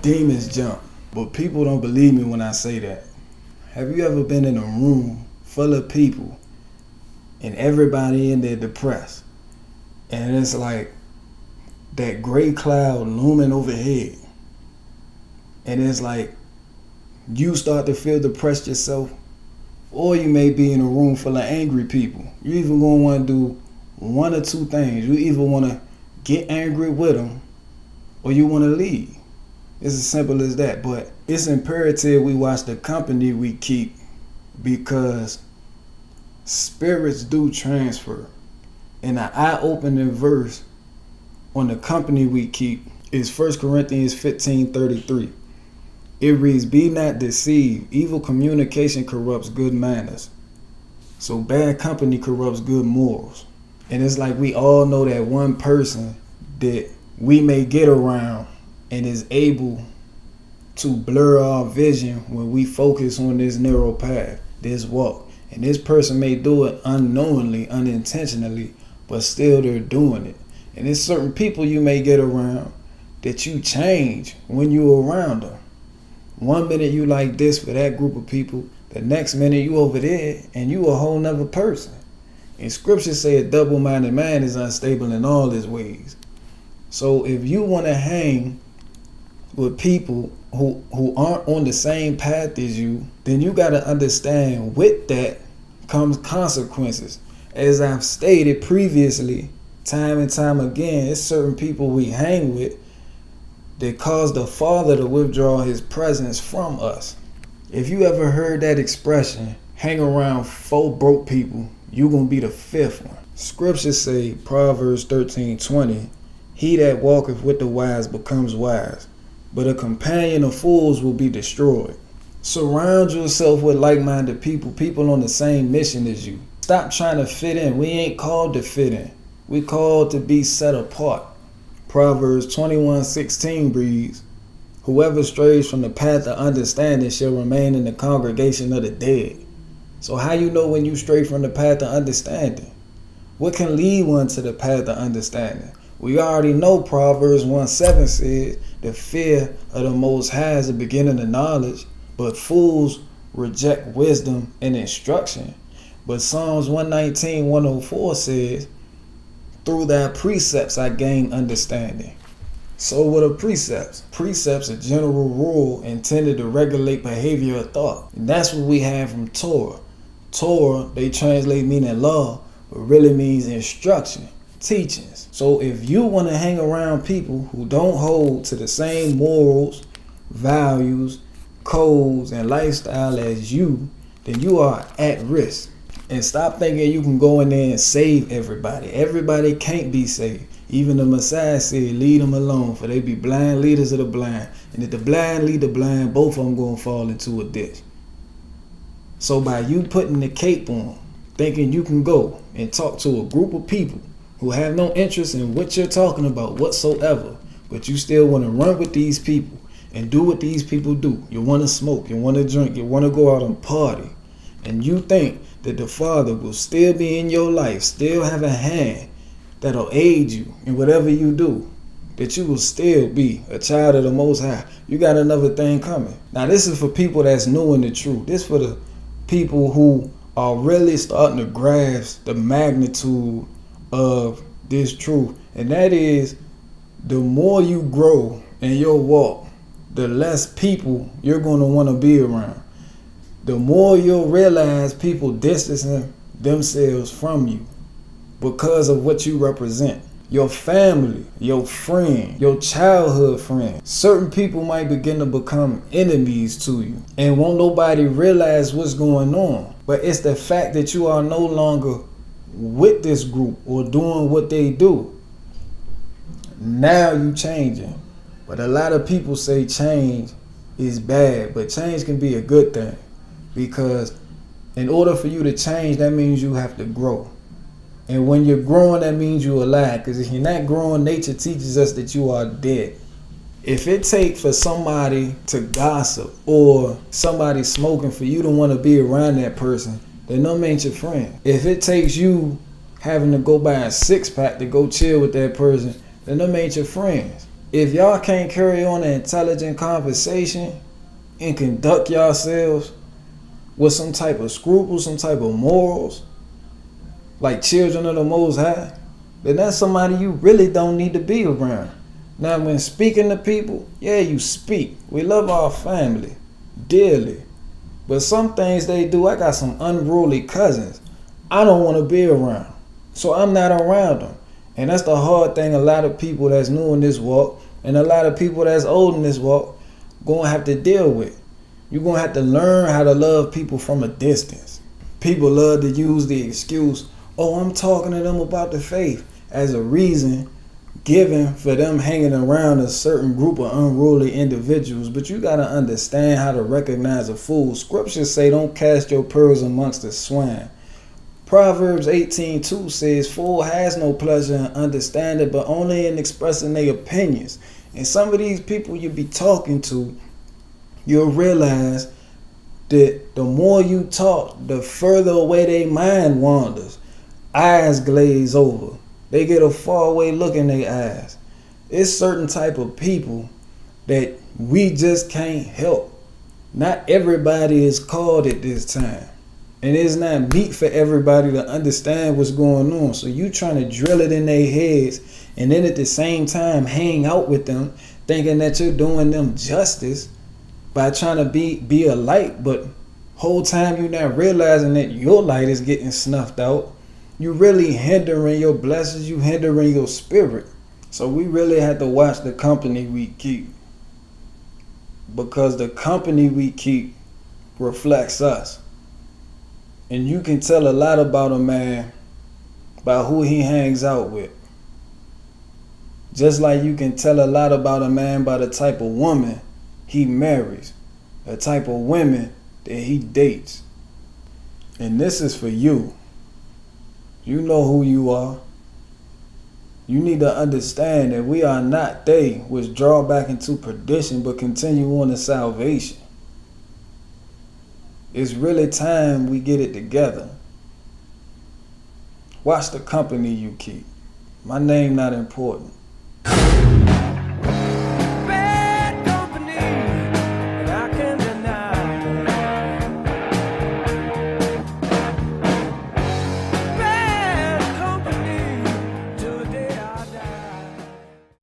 demons jump. But people don't believe me when I say that. Have you ever been in a room full of people and everybody in there depressed? And it's like that gray cloud looming overhead. And it's like you start to feel depressed yourself. Or you may be in a room full of angry people. You even gonna want to do one or two things. You either want to get angry with them or you want to leave. It's as simple as that. But it's imperative we watch the company we keep, because spirits do transfer. And the eye-opening verse on the company we keep is 1 Corinthians 15:33. It reads, "Be not deceived. Evil communication corrupts good manners." So bad company corrupts good morals. And it's like we all know that one person that we may get around and is able to blur our vision when we focus on this narrow path, this walk. And this person may do it unknowingly, unintentionally, but still they're doing it. And there's certain people you may get around that you change when you're around them. One minute you like this for that group of people, the next minute you over there and you a whole nother person. And scripture say a double-minded man is unstable in all his ways. So if you want to hang with people who aren't on the same path as you, then you got to understand with that comes consequences. As I've stated previously, time and time again, it's certain people we hang with that cause the Father to withdraw his presence from us. If you ever heard that expression, hang around 4 broke people, you gonna be the 5th one. Scriptures say, Proverbs 13:20, "He that walketh with the wise becomes wise, but a companion of fools will be destroyed." Surround yourself with like-minded people, people on the same mission as you. Stop trying to fit in. We ain't called to fit in. We called to be set apart. Proverbs 21:16 reads, "Whoever strays from the path of understanding shall remain in the congregation of the dead." So how you know when you stray from the path of understanding? What can lead one to the path of understanding? We already know Proverbs 1:7 says, "The fear of the Most High is the beginning of knowledge, but fools reject wisdom and instruction." But Psalms 119:104 says, "Through thy precepts I gain understanding." So what are precepts? Precepts are general rule intended to regulate behavior or thought. And that's what we have from Torah. Torah, they translate meaning law, but really means instruction, teachings. So if you want to hang around people who don't hold to the same morals, values, codes, and lifestyle as you, then you are at risk. And stop thinking you can go in there and save everybody. Everybody can't be saved. Even the Messiah said, "Leave them alone, for they be blind leaders of the blind. And if the blind lead the blind, both of them going to fall into a ditch." So by you putting the cape on, thinking you can go and talk to a group of people who have no interest in what you're talking about whatsoever, but you still want to run with these people and do what these people do. You want to smoke, you want to drink, you want to go out and party. And you think that the Father will still be in your life, still have a hand that'll aid you in whatever you do, that you will still be a child of the Most High. You got another thing coming. Now this is for people that's new in the truth. This for the people who are really starting to grasp the magnitude of this truth. And that is, the more you grow in your walk, the less people you're going to want to be around. The more you'll realize people distancing themselves from you because of what you represent. Your family, your friend, your childhood friend. Certain people might begin to become enemies to you and won't nobody realize what's going on. But it's the fact that you are no longer with this group or doing what they do. Now you changing. But a lot of people say change is bad, but change can be a good thing. Because in order for you to change, that means you have to grow. And when you're growing, that means you're alive. Because if you're not growing, nature teaches us that you are dead. If it takes for somebody to gossip or somebody smoking for you to want to be around that person, then them ain't your friend. If it takes you having to go buy a 6-pack to go chill with that person, then them ain't your friends. If y'all can't carry on an intelligent conversation and conduct yourselves with some type of scruples, some type of morals, like children of the Most High, then that's somebody you really don't need to be around. Now, when speaking to people, yeah, you speak. We love our family dearly. But some things they do, I got some unruly cousins I don't want to be around. So I'm not around them. And that's the hard thing a lot of people that's new in this walk and a lot of people that's old in this walk gonna have to deal with. You're gonna have to learn how to love people from a distance. People love to use the excuse, oh, I'm talking to them about the faith, as a reason given for them hanging around a certain group of unruly individuals. But you gotta understand how to recognize a fool. Scriptures say don't cast your pearls amongst the swine. Proverbs 18:2 says, fool has no pleasure in understanding, but only in expressing their opinions. And some of these people you be talking to, you'll realize that the more you talk, the further away their mind wanders. Eyes glaze over. They get a faraway look in their eyes. It's certain type of people that we just can't help. Not everybody is called at this time. And it's not meat for everybody to understand what's going on. So you trying to drill it in their heads and then at the same time hang out with them thinking that you're doing them justice by trying to be a light, but whole time you're not realizing that your light is getting snuffed out. You really hindering your blessings, you hindering your spirit. So we really have to watch the company we keep, because the company we keep reflects us. And you can tell a lot about a man by who he hangs out with. Just like you can tell a lot about a man by the type of woman he marries, the type of women that he dates. And this is for you. You know who you are. You need to understand that we are not they which draw back into perdition but continue on to salvation. It's really time we get it together. Watch the company you keep. My name not important.